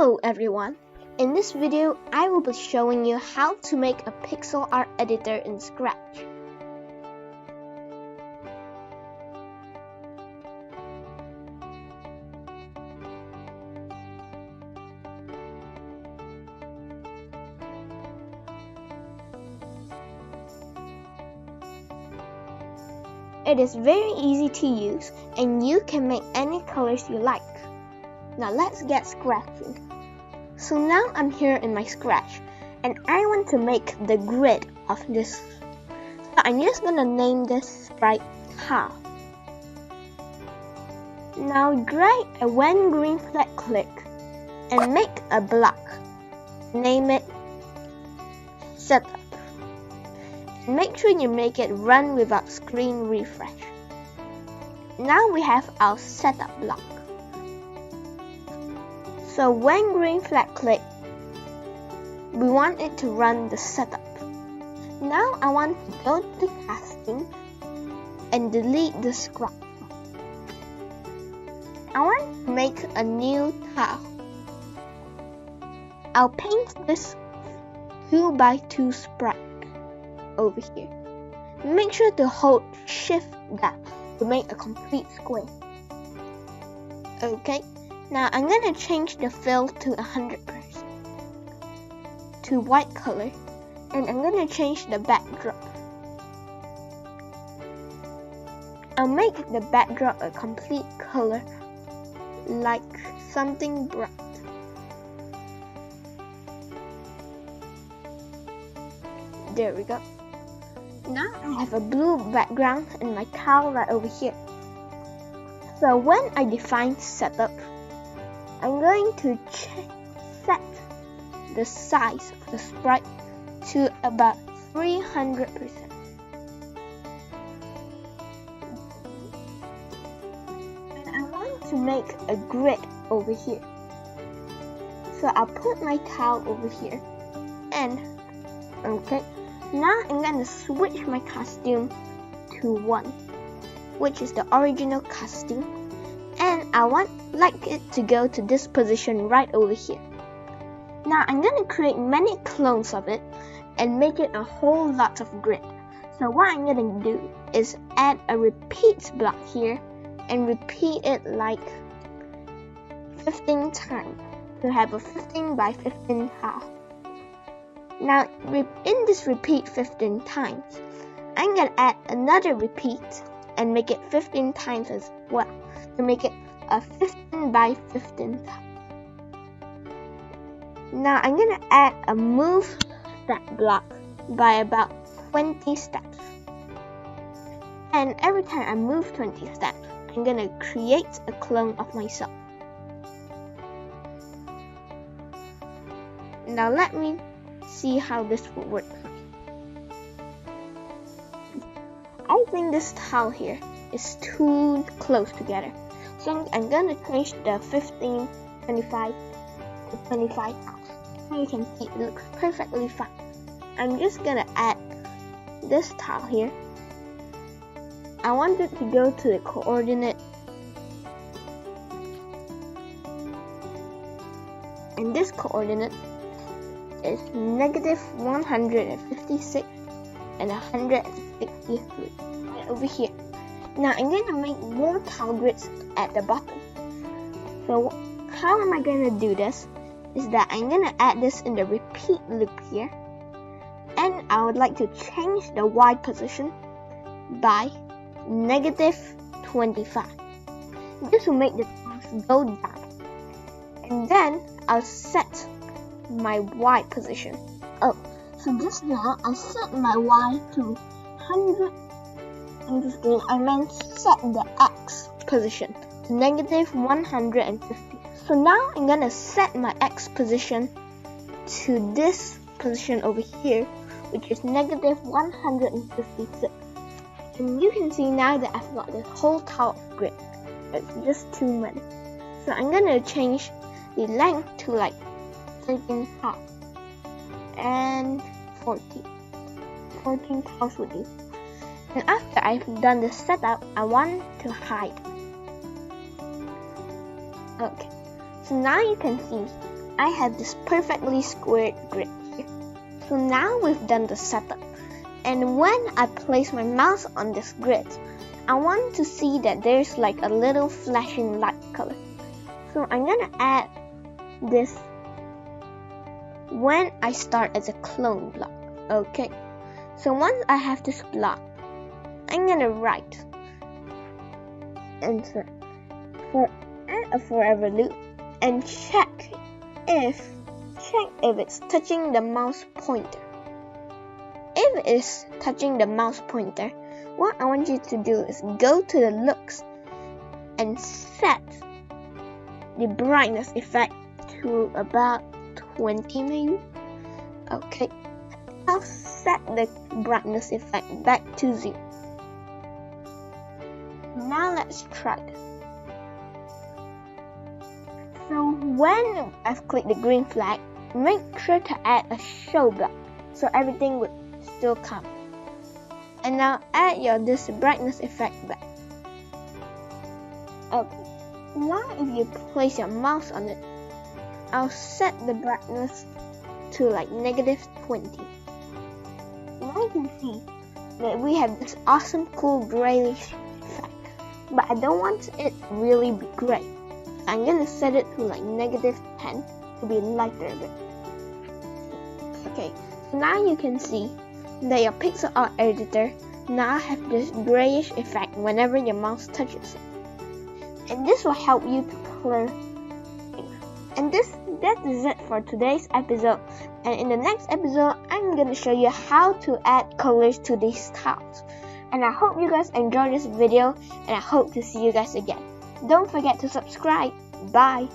Hello everyone! In this video, I will be showing you how to make a pixel art editor in Scratch. It is very easy to use and you can make any colors you like. Now let's get scratching. So now I'm here in my Scratch and I want to make the grid of this. So I'm just gonna name this sprite Tile. Now drag a when green flag click and make a block. Name it Setup. And make sure you make it run without screen refresh. Now we have our setup block. So when green flag click, we want it to run the setup. Now I want to go to casting and delete the scratch. I want to make a new tile. I'll paint this 2x2 sprite over here. Make sure to hold shift that to make a complete square. Okay. Now I'm gonna change the fill to 100% to white color, and I'm gonna change the backdrop. I'll make the backdrop a complete color, like something bright. There we go. Now I have a blue background and my tile right over here. So when I define setup, I'm going to set the size of the sprite to about 300%. And I want to make a grid over here. So I'll put my tile over here. And, okay, now I'm going to switch my costume to 1, which is the original costume. And I like it to go to this position right over here. Now I'm going to create many clones of it and make it a whole lot of grid. So what I'm going to do is add a repeat block here and repeat it like 15 times to have a 15 by 15 tile. Now in this repeat 15 times, I'm going to add another repeat and make it 15 times as well, to make it a 15 by 15 tile. Now I'm gonna add a move step block by about 20 steps. And every time I move 20 steps, I'm gonna create a clone of myself. Now let me see how this will work. I think this tile here is too close together. So I'm gonna change the 15, 25 to 25 tiles. Now you can see it looks perfectly fine. I'm just gonna add this tile here. I want it to go to the coordinate. And this coordinate is -156 and 163 right over here. Now I'm going to make more tile grids at the bottom. So how am I going to do this? Is that I'm going to add this in the repeat loop here. And I would like to change the Y position by -25. This will make the tiles go down. And then I'll set my Y position. Oh, so just now I set my Y to 100. I meant set the X position to -150. So now I'm gonna set my X position to this position over here, which is -156. And you can see now that I've got the whole tile of grid. It's just too many. So I'm gonna change the length to like 13 tiles and 14 tiles would do. And after I've done the setup, I want to hide. Okay, so now you can see I have this perfectly squared grid here. So now we've done the setup. And when I place my mouse on this grid, I want to see that there's like a little flashing light color. So I'm gonna add this when I start as a clone block. Okay, so once I have this block, I'm gonna write enter for add a forever loop and check if it's touching the mouse pointer. If it is touching the mouse pointer, what I want you to do is go to the looks and set the brightness effect to about 20 maybe. Okay, I'll set the brightness effect back to 0. Now let's try this. So when I've clicked the green flag, make sure to add a show block so everything would still come. And now add this brightness effect back. Okay, now if you place your mouse on it, I'll set the brightness to like -20. Now you can see that we have this awesome cool grayish effect, but I don't want it really be gray. I'm gonna set it to like -10 to be lighter a bit. Okay, so now you can see that your pixel art editor now have this grayish effect whenever your mouse touches it. And this will help you to clear things. And that is it for today's episode. And in the next episode, I'm gonna show you how to add colors to these tiles. And I hope you guys enjoyed this video, and I hope to see you guys again. Don't forget to subscribe. Bye.